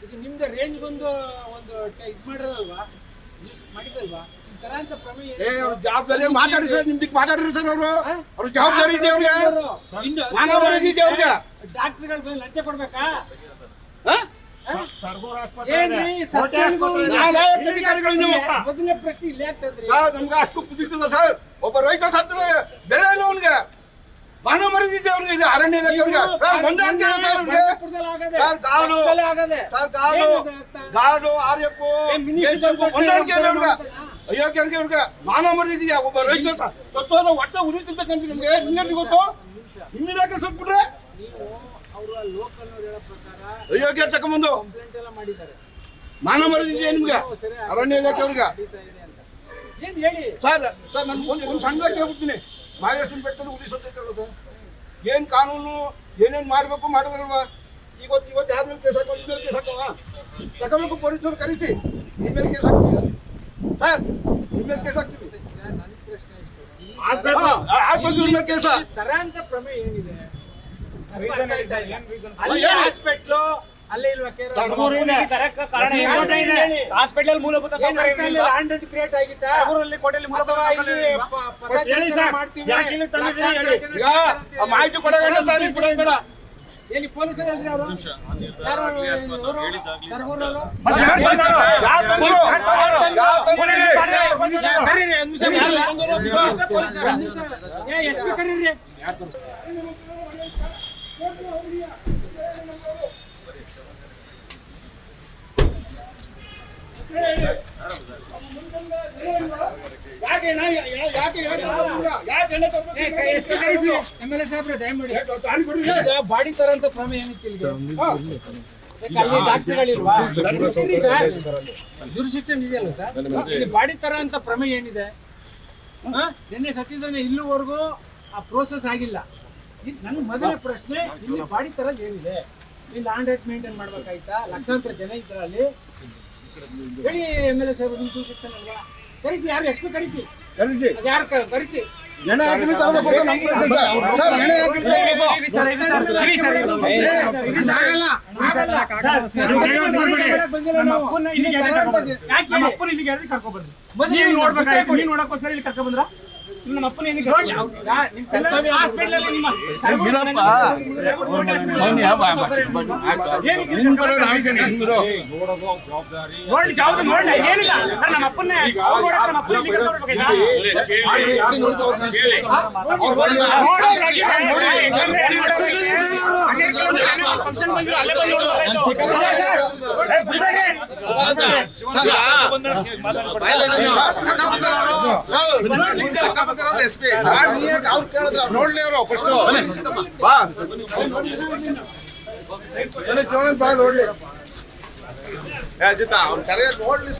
ಇದು ನಿಮ್ದು ರೇಂಜ್ ಬಂದು ಒಂದು ಇದು ಮಾಡಿರಲ್ವಾ, ಮಾಡಿದಲ್ವಾ ಈ ತರ ಅಂತ ಪ್ರಮೇಯ ಜವಾಬ್ದಾರಿ ಮಾತಾಡಿದ್ರೆ ನಿಮ್ದಕ್ಕೆ ಮಾತಾಡಿದ್ರು ಸರ್ ಅವ್ರ ಜವಾಬ್ದಾರಿ ಇದೆ ಅವ್ರಿಗೆ, ಡಾಕ್ಟರ್ಗಳು ಬಂದು ಲಂಚ ಕೊಡ್ಬೇಕಾ? ಮೊದಲನೇ ಪ್ರಶ್ನೆ ಇಲ್ಲೇ ಆಗ್ತದ್ರಿ ಸರ್. ನಮ್ಗೆ ಅಷ್ಟು ಕುದಿತದ ಸರ್. ಒಬ್ಬ ರೈತ ಸತ್ರ ಬೆಲೆ ಇಲ್ಲ ಅವ್ನಿಗೆ, ಮಾನವ ಮರಿದಿದೆ ಅವ್ರಿಗೆ, ಇದು ಅರಣ್ಯ ಇಲಾಖೆ ಅವ್ರಿಗೆ ಗಾಡು ಆರ್ಯಪ್ಪು ಹೊಂದಾಣಿಕೆ ಅಯೋಗ್ಯ ಅವ್ರಿಗೆ ಮಾನವ ಮರಿದಿದೆಯಾ? ಒಬ್ಬ ರೈತ ಸತ್ವದ ಒಟ್ಟ ಉರಿತಿರ್ತಕ್ಕಂಥ ನಮ್ಗೆ ನಿಮ್ಗೆ ಗೊತ್ತು. ನಿಮ್ಮ ಇಲಾಖೆ ಸತ್ಬಿಟ್ರೆ ಅಯೋಗ್ಯ ತಕೊಂಡ್ಬಂದು ಮಾನವ ಮರಿದಿದೆಯಾ ನಿಮ್ಗೆ? ಅರಣ್ಯ ಇಲಾಖೆ ಅವ್ರಿಗೆ ಸರ್. ಸರ್ ನನ್ಗೆ ಒಂದು ಸಣ್ಣ ಕೇಳ್ಬಿಡ್ತೀನಿ, ಮಹಾರಾಷ್ಟ್ರ ಬೆಟ್ಟದಲ್ಲಿ ಉಳಿಸೋದು ಏನ್ ಕಾನೂನು ಏನೇನ್ ಮಾಡ್ಬೇಕು ಮಾಡಿದ್ರಲ್ವಾ? ಇವತ್ತು ಯಾರ ಮೇಲೆ ಕೇಸ್ ಹಾಕೋ, ಇಮೇಲ್ ಕೇಸ್ ಹಾಕವ ತಗೋಬೇಕು, ಪೊಲೀಸರು ಕರೀಸಿ ಇಮೇಲ್ ಕೇಸ್ ಹಾಕ್ತೀವಿ ಸರ್, ಇಮೇಲ್ ಕೇಸ್ ಹಾಕ್ತೀವಿ. ಕೇಸ ತರಾಂತ ಪ್ರಮೇಯ ಏನಿದೆ? ಹಾಸ್ಪಿಟ್ಲು ಅಲ್ಲೇ ಇಲ್ವಾ? ಹಾಸ್ಪಿಟಲ್ ಮೂಲಭೂತ ಕ್ರಿಯೇಟ್ ಆಗಿತ್ತಾ? ಮಾಹಿತಿ ಕೊಡೋಣ ಸರ್. ಬೇಡ ಎಲ್ಲಿ ಪೊಲೀಸರಲ್ರಿ ಅವರು? ಎಸ್ ಪಿ ಕರೀರಿ. ಬಾಡಿ ತರ ಅಂತ ಪ್ರಮೇಯ ಏನಿತ್ತು ಇಲ್ಲಿ? ಡಾಕ್ಟರ್ಗಳಿಲ್ವಾ? ಜುರಿಸ್ಡಿಕ್ಷನ್ ಇದೆಯಲ್ಲ ಸರ್, ಇಲ್ಲಿ ಬಾಡಿ ತರ ಅಂತ ಪ್ರಮೇಯ ಏನಿದೆ? ನಿನ್ನೆ ಸತ್ತಿದ್ದಾನೆ, ಇಲ್ಲಿವರೆಗೂ ಆ ಪ್ರೋಸೆಸ್ ಆಗಿಲ್ಲ. ನನ್ನ ಮೊದಲ ಪ್ರಶ್ನೆ, ಇಲ್ಲಿ ಬಾಡಿ ತರ ಏನಿದೆ? ಇಲ್ಲಿ ಲ್ಯಾಂಡ್ ರೇಟ್ ಮೇಂಟೈನ್ ಮಾಡ್ಬೇಕಾಯ್ತಾ? ಲಕ್ಷಾಂತರ ಜನ ಇದ್ದಾರೆ ಅಲ್ಲಿ. ಹೇಳಿ MLA ಸಾಹೇಬ್, ನಿಮ್ಮ ಜುರಿಸ್ಡಿಕ್ಷನ್ ಅಲ್ವಾ? ಕರಿಸಿ, ಯಾರು ಎಷ್ಟು ಕರಿಸಿ, ಯಾರು ಕರಿಸಿ. ನೋಡಕ್ಕೋಸ್ಕರ ಇಲ್ಲಿ ಕರ್ಕೊಂಡ್ ಬಂದ್ರ? ನಮ್ಮ ಅಪ್ಪನ ಅವ್ರು ಕೇಳಿದ್ರ ನೋಡ್ಲಿ ಅವರು ಫಸ್ಟ್ ನೋಡ್ಲಿ ಅವ್ರ ಕರೆ ನೋಡ್ಲಿ.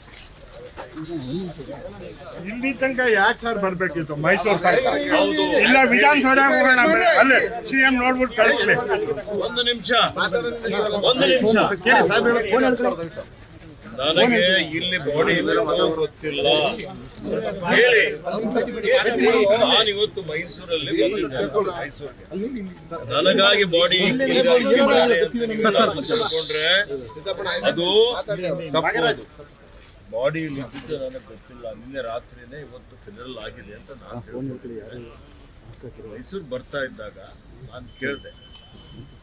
ಇಲ್ಲಿ ತನಕ ಯಾಕೆ ಸರ್ ಬರ್ಬೇಕಿತ್ತು? ಮೈಸೂರು ಇಲ್ಲ ವಿಧಾನಸೌಧ ಹೋಗೋಣ, ಅಲ್ಲೇ CM ನೋಡ್ಬಿಟ್ಟು ಕಳಿಸ್ಲಿ. ಒಂದು ನಿಮಿಷ ನನಗೆ ಇಲ್ಲಿ ಬಾಡಿ ಗೊತ್ತಿಲ್ಲ ಹೇಳಿ. ನಾನಿವತ್ತು ಮೈಸೂರಲ್ಲಿ ಬಂದಿದ್ದೆ, ನನಗಾಗಿ ಬಾಡಿ ತಿಳ್ಕೊಂಡ್ರೆ ಅದು ತಪ್ಪದು. ಬಾಡಿ ಇಲ್ಲಿ ಇದ್ದಿದ್ದು ನನಗೆ ಗೊತ್ತಿಲ್ಲ. ನಿನ್ನೆ ರಾತ್ರಿನೇ ಇವತ್ತು ಫೆಡರಲ್ ಆಗಿದೆ ಅಂತ ನಾನು ತಿಳ್ಕೊಂಡಿದ್ದೆ. ಮೈಸೂರು ಬರ್ತಾ ಇದ್ದಾಗ ನಾನು ಕೇಳಿದೆ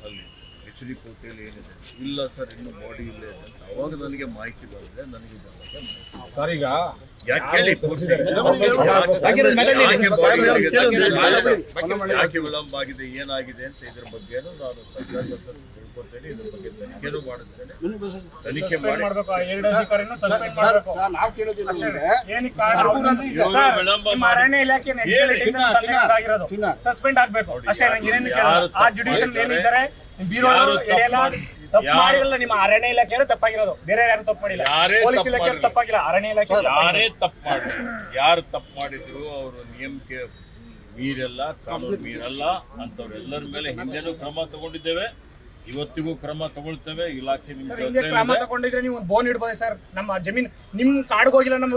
ಅಲ್ಲಿ HD ಕೋಟೆಯಲ್ಲಿ ಏನಿದೆ, ಇಲ್ಲ ಸರ್ ಇನ್ನು ಬಾಡಿ ಇಲ್ಲೇ ಇದೆ ಅಂತ. ಅವಾಗ ನನಗೆ ಮಾಹಿತಿ ಬಂದಿದೆ. ನನಗೆ ಸರ್ ಈಗ ಯಾಕೆ ವಿಳಂಬ ಆಗಿದೆ, ಏನಾಗಿದೆ ಅಂತ ಇದ್ರ ಬಗ್ಗೆನೂ ನಾನು ತಿಳ್ಕೊತೇನೆ. ಇದ್ರ ಬಗ್ಗೆ ತನಿಖೆನೂ ಮಾಡಿಸ್ತೇನೆ. ತನಿಖೆ ಮಾಡಿ ಅರಣ್ಯ ಇಲಾಖೆ ಸಸ್ಪೆಂಡ್ ಆಗ್ಬೇಕು ಅಷ್ಟೇ. ಮಾಡಿರಲ್ಲ, ನಿಮ್ಮ ಅರಣ್ಯ ಇಲಾಖೆಯವರು ತಪ್ಪಾಗಿರೋದು, ಬೇರೆ ಯಾರು ತಪ್ಪು ಮಾಡಿಲ್ಲ. ಪೊಲೀಸ್ ಇಲಾಖೆ ತಪ್ಪಾಗಿಲ್ಲ, ಅರಣ್ಯ ಇಲಾಖೆ ಯಾರೇ ತಪ್ಪು ಮಾಡಿದ್ರು, ಯಾರು ತಪ್ಪು ಮಾಡಿದ್ರು ಅವರು ನಿಯಮಕ್ಕೆ ಮೀರಲ್ಲ, ಕಾನೂನು ಮೀರಲ್ಲ ಅಂತವ್ರೆಲ್ಲರ ಮೇಲೆ ಹಿಂದೆನೂ ಕ್ರಮ ತಗೊಂಡಿದ್ದೇವೆ, ಇವತ್ತಿಗೂ ಕ್ರಮ ತಗೊಳ್ತೇವೆ. ಇಲಾಖೆ ಕ್ರಮ ತಗೊಂಡಿದ್ರೆ ನೀವು ಒಂದು ಬೋನ್ ಇಡ್ಬೋದು ಸರ್. ನಮ್ಮ ಜಮೀನ್ ನಿಮ್ ಕಾಡ್ಗೆ ಹೋಗಿಲ್ಲ, ನಮ್ಮ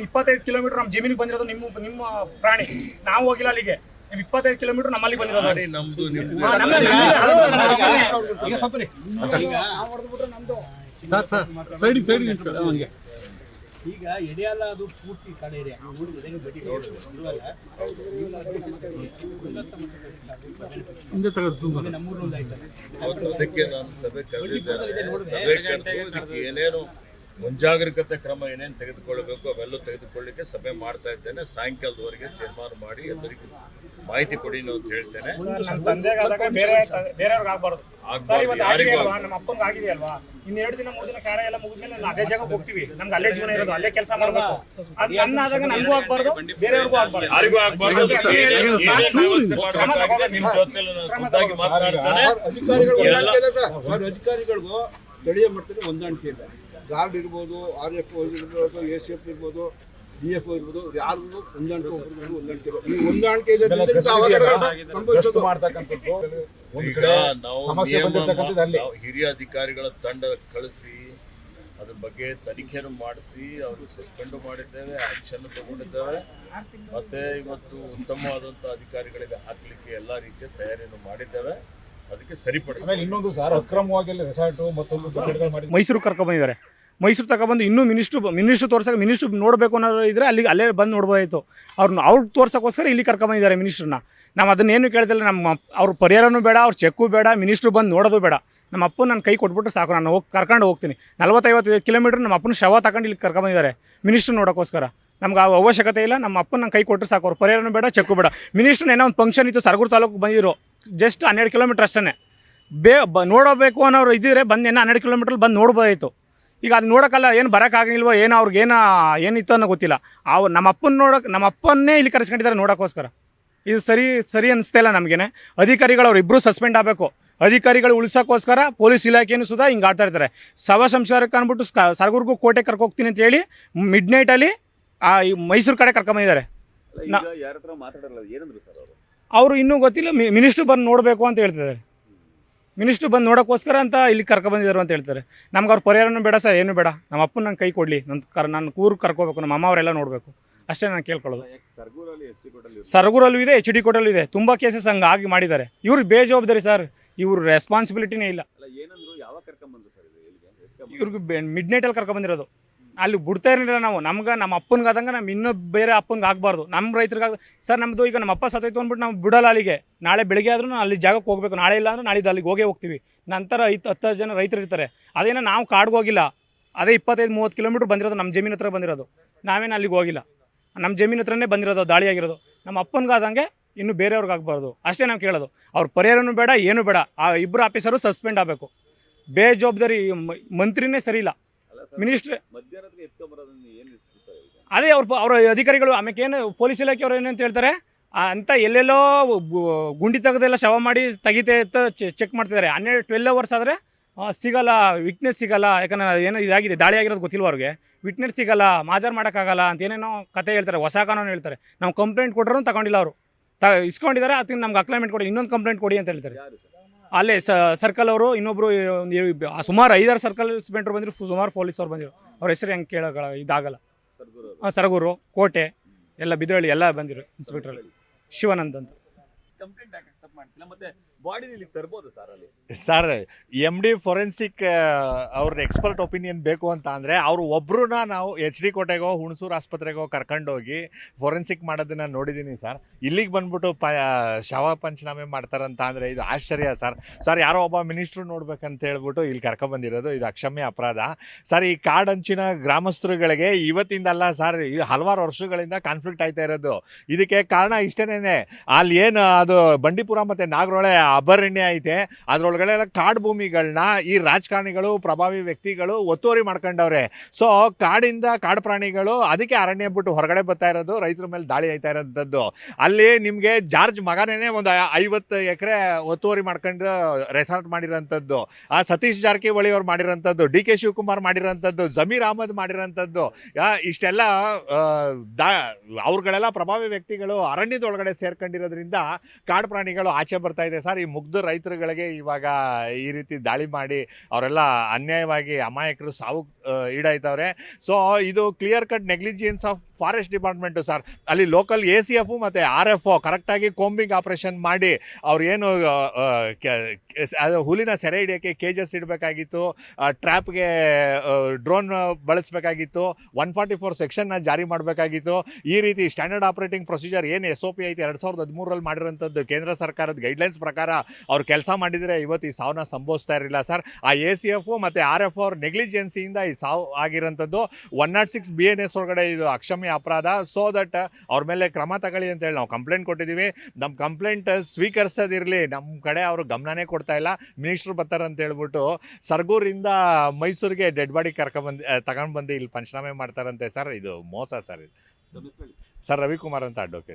25 ಕಿಲೋಮೀಟರ್ ನಮ್ಮ ಜಮೀನಿಗೆ ಬಂದಿರೋದು ನಿಮ್ಮ ಪ್ರಾಣಿ. ನಾವು ಹೋಗಿಲ್ಲ ಅಲ್ಲಿಗೆ, 25 ಕಿಲೋಮೀಟರ್ ನಮ್ಮಲ್ಲಿ ಬಂದಿರೋದು. ನಮ್ದು ಈಗ ಎಡೆಯಲ್ಲ ಅದು ಪೂರ್ತಿ ಕಡೆ ಏರಿಯಾ ನೋಡಿದ್ರೆ ಭೇಟಿ ನಮ್ಮೂರಿನಲ್ಲಿ ಆಯ್ತಲ್ಲ ಅವತ್ತು ಅದಕ್ಕೆ ನಾನು ಸಭೆ ಕರೆದಿದ್ದೇನೆ. ಸಭೆ ಕರೆದು ಇದಕ್ಕೆ ಏನೇನು ಮುಂಜಾಗ್ರತೆ ಕ್ರಮ ಏನೇನು ತೆಗೆದುಕೊಳ್ಳಬೇಕು ಅವೆಲ್ಲ ತೆಗೆದುಕೊಳ್ಳಿಕ್ಕೆ ಸಭೆ ಮಾಡ್ತಾ ಇದ್ದೇನೆ. ಸಾಯಂಕಾಲದವರೆಗೆ ತೀರ್ಮಾನ ಮಾಡಿ ಎಲ್ಲರಿಗೂ ಮಾಹಿತಿ ಕೊಡಿ ಅಂತ ಹೇಳ್ತೇನೆ. ನನ್ನ ತಂದೆಗಾದಾಗ ಬೇರೆಯವ್ರಿಗೆ ಆಗ್ಬಾರ್ದು ಸರ್. ಇವತ್ತು ಆಗಿದೆ ಅಲ್ವಾ, ನಮ್ಮ ಅಪ್ಪಂಗೆ ಆಗಿದೆ ಅಲ್ವಾ, ಇನ್ನು 2 ದಿನ 3 ದಿನ ಕಾರ್ಯ ಎಲ್ಲ ಮುಗಿದ್ಮೇಲೆ ನಾನು ಅದೇ ಜಾಗಕ್ಕೆ ಹೋಗ್ತೀವಿ. ನಮ್ಗೆ ಅಲ್ಲೇ ಜೀವನ ಇರೋದು, ಅಲ್ಲೇ ಕೆಲಸ ಮಾಡಬೇಕು. ಅದು ನನ್ನ ಆದಾಗ ನನಗೂ ಆಗ್ಬಾರ್ದು, ಬೇರೆಯವ್ರಿಗೂ ಆಗ್ಬಾರ್ದು. ಯಾರಿಗೂ ಆಗ್ಬಾರ್ದು. ವ್ಯವಸ್ಥೆ ಮಾಡಬೇಕಾಗಿದೆ. ನಿಮ್ಮ ಜೊತೆ ಖುದ್ದಾಗಿ ಮಾತನಾಡ್ತಾನೆ. ಅಧಿಕಾರಿಗಳಿಗೂ ಸ್ಥಳೀಯ ಮಟ್ಟದಲ್ಲಿ ಹೊಂದಾಣಿಕೆ ಇಲ್ಲ. ಗಾರ್ಡ್ ಇರ್ಬೋದು, RF ಇರ್ಬೋದು, ACF ಇರ್ಬೋದು, DF ಇರ್ಬೋದು, ಯಾರಿಗೂ ಹೊಂದಾಣಿಕೆ ಇಲ್ಲ. ಈ ಹೊಂದಾಣಿಕೆ ಈಗ ನಾವು ಹಿರಿಯ ಅಧಿಕಾರಿಗಳ ತಂಡ ಕಳಿಸಿ ಅದ್ರ ಬಗ್ಗೆ ತನಿಖೆಯನ್ನು ಮಾಡಿಸಿ ಅವ್ರಿಗೆ ಸಸ್ಪೆಂಡ್ ಮಾಡಿದ್ದೇವೆ, ಆಕ್ಷನ್ ತಗೊಂಡಿದ್ದೇವೆ. ಮತ್ತೆ ಇವತ್ತು ಉತ್ತಮವಾದಂಥ ಅಧಿಕಾರಿಗಳಿಗೆ ಹಾಕ್ಲಿಕ್ಕೆ ಎಲ್ಲ ರೀತಿಯ ತಯಾರಿಯನ್ನು ಮಾಡಿದ್ದೇವೆ. ಅದಕ್ಕೆ ಸರಿಪಡಿಸಿ ಇನ್ನೊಂದು ಸರ್ ಅಕ್ರಮವಾಗಿ ರೆಸಾರ್ಟ್ ಮತ್ತೊಂದು ಮೈಸೂರು ಕರ್ಕೊಂಡ್ ಬಂದಿದ್ದಾರೆ. ಮೈಸೂರು ತಗೊಬಂದು ಇನ್ನೂ ಮಿನಿಸ್ಟ್ರು ತೋರ್ಸಕ್ಕೆ, ಮಿನಿಸ್ಟ್ರು ನೋಡಬೇಕು ಅನ್ನೋದು ಇದ್ರೆ ಅಲ್ಲೇ ಬಂದು ನೋಡ್ಬೋದಾಯಿತು. ಅವ್ರಿಗೆ ತೋರ್ಸೋಕ್ಕೋಸ್ಕರ ಇಲ್ಲಿ ಕರ್ಕೊಂಬಂದಿದ್ದಾರೆ ಮಿನಿಸ್ಟ್ರನ್ನ. ನಾವು ಅದನ್ನೇನು ಕೇಳ್ತಿಲ್ಲ. ಅವ್ರ ಪರಿಹಾರನೂ ಬೇಡ, ಅವ್ರ ಚೆಕ್ಕು ಬೇಡ, ಮಿನಿಸ್ಟ್ರು ಬಂದು ನೋಡೋದು ಬೇಡ. ನಮ್ಮ ಅಪ್ಪನ ನನ್ನ ಕೈ ಕೊಟ್ಬಿಟ್ಟು ಸಾಕು, ನಾನು ಕರ್ಕೊಂಡು ಹೋಗ್ತೀನಿ. 40-50 ಕಿಲೋಮೀಟ್ರ್ ನಮ್ಮ ಅಪ್ಪನ ಶವ ತಗೊಂಡು ಇಲ್ಲಿ ಕರ್ಕೊಂಬಂದಿದ್ದಾರೆ ಮಿನಿಸ್ಟ್ರು ನೋಡೋಕ್ಕೋಸ್ಕರ. ನಮ್ಗೆ ಆ ಅವಶ್ಯಕತೆ ಇಲ್ಲ. ನಮ್ಮ ಅಪ್ಪನ ನನ್ನ ಕೈ ಕೊಟ್ಟರೆ ಸಾಕು, ಅವ್ರ ಪರಿಹಾರನೂ ಬೇಡ, ಚೆಕ್ಕು ಬೇಡ. ಮಿನಿಸ್ಟ್ರನ್ನ ಏನೋ ಒಂದು ಫಂಕ್ಷನ್ ಇತ್ತು, ಸರಗೂರು ತಾಲೂಕು ಬಂದಿದ್ರು, ಜಸ್ಟ್ 12 ಕಿಲೋಮೀಟ್ರ್ ಅಷ್ಟೇ. ನೋಡಬೇಕು ಅನ್ನೋರು ಇದ್ದಿದ್ರೆ ಬಂದು 12 ಕಿಲೋಮೀಟ್ರಲ್ಲಿ ಬಂದು ನೋಡ್ಬೋದಾಯಿತು. ಈಗ ಅದು ನೋಡೋಕ್ಕಲ್ಲ, ಏನು ಬರೋಕ್ಕಾಗಿಲ್ವೋ ಏನೋ, ಏನಿತ್ತು ಅನ್ನೋ ಗೊತ್ತಿಲ್ಲ. ನಮ್ಮ ಅಪ್ಪನ್ನೇ ಇಲ್ಲಿ ಕರೆಸ್ಕೊಂಡಿದ್ದಾರೆ ನೋಡೋಕ್ಕೋಸ್ಕರ. ಇದು ಸರಿ ಅನಿಸ್ತಾ ಇಲ್ಲ ನಮಗೇನೆ. ಅಧಿಕಾರಿಗಳು ಅವರಿಬ್ಬರು ಸಸ್ಪೆಂಡ್ ಆಗಬೇಕು. ಅಧಿಕಾರಿಗಳು ಉಳಿಸೋಕ್ಕೋಸ್ಕರ ಪೊಲೀಸ್ ಇಲಾಖೆಯೂ ಸುಧಾ ಹಿಂಗೆ ಆಡ್ತಾ ಇರ್ತಾರೆ. ಶವ ಸಂಸಾರಕ್ಕೆ ಅಂದ್ಬಿಟ್ಟು ಸರಗೂರ್ಗೂ ಕೋಟೆ ಕರ್ಕೋಗ್ತೀನಿ ಅಂತ ಹೇಳಿ ಮಿಡ್ನೈಟಲ್ಲಿ ಮೈಸೂರು ಕಡೆ ಕರ್ಕೊಂಬಂದಿದ್ದಾರೆ. ಅವರು ಇನ್ನೂ ಗೊತ್ತಿಲ್ಲ. ಮಿನಿಸ್ಟ್ರು ಬಂದು ನೋಡಬೇಕು ಅಂತ ಹೇಳ್ತಿದ್ದಾರೆ. ಮಿನಿಸ್ಟ್ರು ಬಂದು ನೋಡೋಕ್ಕೋಸ್ಕರ ಅಂತ ಇಲ್ಲಿ ಕರ್ಕೊಬಂದಿದ್ದಾರೆ ಅಂತ ಹೇಳ್ತಾರೆ. ನಮ್ಗೆ ಅವ್ರ ಪರಿಹಾರನೂ ಬೇಡ ಸರ್, ಏನೂ ಬೇಡ. ನಮ್ಮ ಅಪ್ಪನ ನನ್ನ ಕೈ ಕೊಡಲಿ, ನನ್ನ ಊರಿಗೆ ಕರ್ಕೋಬೇಕು, ನಮ್ಮ ಅಮ್ಮ ಅವರೆಲ್ಲ ನೋಡಬೇಕು, ಅಷ್ಟೇ ನಾನು ಕೇಳ್ಕೊಳ್ಳೋದು. ಸರಗೂರಲ್ಲೂ ಇದೆ, HD ಕೋರ್ಟಲ್ಲೂ ಇದೆ. ತುಂಬ ಕೇಸಸ್ ಹಂಗೆ ಆಗಿ ಮಾಡಿದ್ದಾರೆ. ಇವ್ರು ಬೇಜವಾಬ್ದಾರಿ ಸರ್, ಇವ್ರ ರೆಸ್ಪಾನ್ಸಿಬಿಲಿಟಿನೇ ಇಲ್ಲ. ಇವ್ರಿಗೆ ಮಿಡ್ನೈಟಲ್ಲಿ ಕರ್ಕೊಬಂದಿರೋದು. ಅಲ್ಲಿ ಬಿಡ್ತಾ ಇರಲಿಲ್ಲ ನಾವು. ನಮ್ಮ ಅಪ್ಪನಿಗೆ ಆದಂಗೆ ನಮ್ಮ ಇನ್ನೂ ಬೇರೆ ಅಪ್ಪನಿಗೆ ಆಗಬಾರ್ದು. ನಮ್ಮ ರೈತರಿಗೆ ಸರ್, ನಮ್ಮದು ಈಗ ನಮ್ಮ ಅಪ್ಪ ಸತ್ತೋಯ್ತು ಅಂದ್ಬಿಟ್ಟು ನಾವು ಬಿಡೋಲ್ಲ ಅಲ್ಲಿಗೆ. ನಾಳೆ ಬೆಳಗ್ಗೆ ಆದ್ರೂ ಅಲ್ಲಿ ಜಾಗಕ್ಕೆ ಹೋಗಬೇಕು. ನಾಳೆ ಇಲ್ಲ ಅಂದ್ರೆ ನಾಳಿದ್ದು ಅಲ್ಲಿಗೆ ಹೋಗ್ತೀವಿ. ನಂತರ 10 ಜನ ರೈತರು ಇರ್ತಾರೆ. ಅದೇನೋ ನಾವು ಕಾಡ್ಗೆ ಹೋಗಿಲ್ಲ. ಅದೇ 25-30 ಕಿಲೋಮೀಟ್ರ್ ಬಂದಿರೋದು, ನಮ್ಮ ಜಮೀನು ಹತ್ರ ಬಂದಿರೋದು. ನಾವೇನು ಅಲ್ಲಿಗೆ ಹೋಗಿಲ್ಲ, ನಮ್ಮ ಜಮೀನು ಹತ್ರನೇ ಬಂದಿರೋದು, ದಾಳಿಯಾಗಿರೋದು. ನಮ್ಮ ಅಪ್ಪನಿಗಾದಂಗೆ ಇನ್ನು ಬೇರೆಯವ್ರಿಗೆ ಆಗಬಾರ್ದು, ಅಷ್ಟೇ ನಾವು ಕೇಳೋದು. ಅವ್ರ ಪರಿಹಾರನೂ ಬೇಡ, ಏನೂ ಬೇಡ. ಆ ಇಬ್ಬರು ಆಫೀಸರು ಸಸ್ಪೆಂಡ್ ಆಗಬೇಕು. ಬೇಜವಾಬ್ದಾರಿ ಮಂತ್ರಿನೇ ಸರಿ ಇಲ್ಲ, ಮಿನಿಸ್ಟ್ರೇ. ಅದೇ ಅವ್ರ ಅಧಿಕಾರಿಗಳು ಆಮೇಲೆ ಪೊಲೀಸ್ ಇಲಾಖೆಯವರು ಏನಂತ ಹೇಳ್ತಾರೆ ಅಂತ, ಎಲ್ಲೆಲ್ಲೋ ಗುಂಡಿ ತೆಗೆದೆಲ್ಲ ಶವ ಮಾಡಿ ತೆಗಿತೆ ಅಂತ ಚೆಕ್ ಮಾಡ್ತಿದ್ದಾರೆ. 12 ಅವರ್ಸ್ ಆದರೆ ಸಿಗಲ್ಲ, ವಿಟ್ನೆಸ್ ಸಿಗಲ್ಲ. ಯಾಕಂದ್ರೆ ಏನೋ ಇದಾಗಿದೆ, ದಾಳಿ ಆಗಿರೋದು ಗೊತ್ತಿಲ್ವ ಅವ್ರಿಗೆ. ವಿಟ್ನೆಸ್ ಸಿಗಲ್ಲ, ಮಾಜಾರ್ ಮಾಡೋಕ್ಕಾಗಲ್ಲ ಅಂತ ಏನೇನೋ ಕತೆ ಹೇಳ್ತಾರೆ, ಹೊಸ ಕಾನೂನು ಹೇಳ್ತಾರೆ. ನಾವು ಕಂಪ್ಲೇಂಟ್ ಕೊಟ್ಟರು ತಗೊಂಡಿಲ್ಲ, ಅವರು ಇಸ್ಕೊಂಡಿದ್ದಾರೆ. ಅದಕ್ಕೆ ನಮ್ಗೆ ಅಕ್ಲೈಮೆಂಟ್ ಕೊಡಿ, ಇನ್ನೊಂದು ಕಂಪ್ಲೇಂಟ್ ಕೊಡಿ ಅಂತ ಹೇಳ್ತಾರೆ. ಅಲ್ಲೇ ಸರ್ಕಲ್ ಅವರು, ಇನ್ನೊಬ್ರು ಸುಮಾರು 5-6 ಸರ್ಕಲ್ ಇನ್ಸ್ಪೆಕ್ಟರ್ ಬಂದಿರು, ಸುಮಾರು ಪೊಲೀಸ್ ಅವ್ರು ಬಂದಿರು. ಅವ್ರ ಹೆಸರು ಹೆಂಗೆ ಕೇಳೋಲ್ಲ, ಇದಾಗಲ್ಲ. ಸರಗೂರು, ಕೋಟೆ ಎಲ್ಲ, ಬಿದ್ರಳ್ಳಿ ಎಲ್ಲ ಬಂದಿರು ಇನ್ಸ್ಪೆಕ್ಟರ್ ಶಿವಾನಂದ್ ಅಂತ. ಸರ್, MD ಫೊರೆನ್ಸಿಕ್ ಅವ್ರ ಎಕ್ಸ್ಪರ್ಟ್ ಒಪಿನಿಯನ್ ಬೇಕು ಅಂತ ಅಂದರೆ ಅವರು ಒಬ್ಬರನ್ನ ನಾವು HD ಕೋಟೆಗೋ ಹುಣಸೂರು ಆಸ್ಪತ್ರೆಗೋ ಕರ್ಕೊಂಡೋಗಿ ಫೊರೆನ್ಸಿಕ್ ಮಾಡೋದನ್ನ ನೋಡಿದ್ದೀನಿ ಸರ್. ಇಲ್ಲಿಗೆ ಬಂದ್ಬಿಟ್ಟು ಶವ ಪಂಚನಾಮೆ ಮಾಡ್ತಾರಂತ ಅಂದರೆ ಇದು ಆಶ್ಚರ್ಯ ಸರ್. ಸರ್, ಯಾರೋ ಒಬ್ಬ ಮಿನಿಸ್ಟ್ರು ನೋಡ್ಬೇಕಂತ ಹೇಳ್ಬಿಟ್ಟು ಇಲ್ಲಿ ಕರ್ಕೊಂಬಂದಿರೋದು ಇದು ಅಕ್ಷಮ್ಯ ಅಪರಾಧ ಸರ್. ಈ ಕಾಡಂಚಿನ ಗ್ರಾಮಸ್ಥರುಗಳಿಗೆ ಇವತ್ತಿಂದಲ್ಲ ಸರ್, ಹಲವಾರು ವರ್ಷಗಳಿಂದ ಕಾನ್ಫ್ಲಿಕ್ಟ್ ಆಯ್ತಾ ಇರೋದು. ಇದಕ್ಕೆ ಕಾರಣ ಇಷ್ಟೇನೆ, ಅಲ್ಲಿ ಏನು ಅದು ಬಂಡೀಪುರ ಮತ್ತು ನಾಗರಹೊಳೆ ಅಭಯಾರಣ್ಯ ಐತೆ, ಅದರೊಳಗಡೆ ಎಲ್ಲ ಕಾಡು ಭೂಮಿಗಳನ್ನ ಈ ರಾಜಕಾರಣಿಗಳು, ಪ್ರಭಾವಿ ವ್ಯಕ್ತಿಗಳು ಒತ್ತುವರಿ ಮಾಡ್ಕೊಂಡವ್ರೆ. ಸೊ ಕಾಡಿಂದ ಕಾಡು ಪ್ರಾಣಿಗಳು ಅದಕ್ಕೆ ಅರಣ್ಯ ಬಿಟ್ಟು ಹೊರಗಡೆ ಬರ್ತಾ ಇರೋದು, ರೈತರ ಮೇಲೆ ದಾಳಿ ಆಯ್ತಾ ಇರೋಂಥದ್ದು. ಅಲ್ಲಿ ನಿಮಗೆ ಜಾರ್ಜ್ ಮಗನೇ ಒಂದು 50 ಎಕರೆ ಒತ್ತುವರಿ ಮಾಡ್ಕೊಂಡು ರೆಸಾರ್ಟ್ ಮಾಡಿರೋಂಥದ್ದು, ಸತೀಶ್ ಜಾರಕಿಹೊಳಿ ಅವ್ರು ಮಾಡಿರೋಂಥದ್ದು, DK ಶಿವಕುಮಾರ್ ಮಾಡಿರೋಂಥದ್ದು, ಜಮೀರ್ ಅಹಮದ್ ಮಾಡಿರೋಂಥದ್ದು. ಇಷ್ಟೆಲ್ಲ ಅವ್ರುಗಳೆಲ್ಲ ಪ್ರಭಾವಿ ವ್ಯಕ್ತಿಗಳು ಅರಣ್ಯದೊಳಗಡೆ ಸೇರ್ಕೊಂಡಿರೋದ್ರಿಂದ ಕಾಡು ಪ್ರಾಣಿಗಳು ಆಚೆ ಬರ್ತಾ ಇದೆ ಸರ್. ಈ ಮುಗ್ಧ ರೈತರುಗಳಿಗೆ ಇವಾಗ ಈ ರೀತಿ ದಾಳಿ ಮಾಡಿ ಅವರೆಲ್ಲ ಅನ್ಯಾಯವಾಗಿ ಅಮಾಯಕರು ಸಾವು ಈಡಾಯ್ತವ್ರೆ. ಸೊ ಇದು clear cut negligence of forest department sir, ಅಲ್ಲಿ ಲೋಕಲ್ ACF ಮತ್ತು RF ಕರೆಕ್ಟಾಗಿ ಕೋಂಬಿಂಗ್ ಆಪರೇಷನ್ ಮಾಡಿ ಅವ್ರು ಏನು ಅದು ಹುಲಿನ ಸೆರೆ ಹಿಡಿಯೋಕ್ಕೆ ಕೇಜಸ್ ಇಡಬೇಕಾಗಿತ್ತು, ಟ್ರ್ಯಾಪ್ಗೆ ಡ್ರೋನ್ ಬಳಸಬೇಕಾಗಿತ್ತು, 144 ಸೆಕ್ಷನ್ನ ಜಾರಿ ಮಾಡಬೇಕಾಗಿತ್ತು. ಈ ರೀತಿ ಸ್ಟ್ಯಾಂಡರ್ಡ್ ಆಪರೇಟಿಂಗ್ ಪ್ರೊಸೀಜರ್ ಏನು SOP ಐತಿ 2013ರಲ್ಲಿ ಮಾಡಿರೋಂಥದ್ದು ಕೇಂದ್ರ ಸರ್ಕಾರದ ಗೈಡ್ಲೈನ್ಸ್ ಪ್ರಕಾರ ಅವ್ರು ಕೆಲಸ ಮಾಡಿದರೆ ಇವತ್ತು ಈ ಸಾವನ್ನ ಸಂಭವಿಸ್ತಾ ಇರಲಿಲ್ಲ ಸರ್. ಆ ACF ಮತ್ತು RF ಅವ್ರ ನೆಗ್ಲಿಜೆನ್ಸಿಯಿಂದ ಈ ಸಾವು ಆಗಿರೋಂಥದ್ದು. 106 BNS ಒಳಗಡೆ ಇದು ಅಕ್ಷಮ್ಯ ಅಪರಾಧ. ಸೊ ದಟ್ ಅವ್ರ ಮೇಲೆ ಕ್ರಮ ತಗೊಳ್ಳಿ ಅಂತೇಳಿ ನಾವು ಕಂಪ್ಲೇಂಟ್ ಕೊಟ್ಟಿದ್ದೀವಿ. ನಮ್ಮ ಕಂಪ್ಲೇಂಟ್ ಸ್ವೀಕರಿಸೋದಿರಲಿ, ನಮ್ಮ ಕಡೆ ಅವರು ಗಮನನೇ ಕೊಡ್ತಾ ಇಲ್ಲ. ಮಿನಿಸ್ಟ್ರು ಬರ್ತಾರೆ ಅಂತ ಹೇಳ್ಬಿಟ್ಟು ಸರ್ಗೂರಿಂದ ಮೈಸೂರಿಗೆ ಡೆಡ್ ಬಾಡಿ ತಗೊಂಡು ಬಂದು ಇಲ್ಲಿ ಪಂಚನಾಮೆ ಮಾಡ್ತಾರಂತೆ ಸರ್. ಇದು ಮೋಸ ಸರ್. ಇದು ಸರ್ ರವಿಕುಮಾರ್ ಅಂತ ಅಡ್ವೊಕೇಟ್.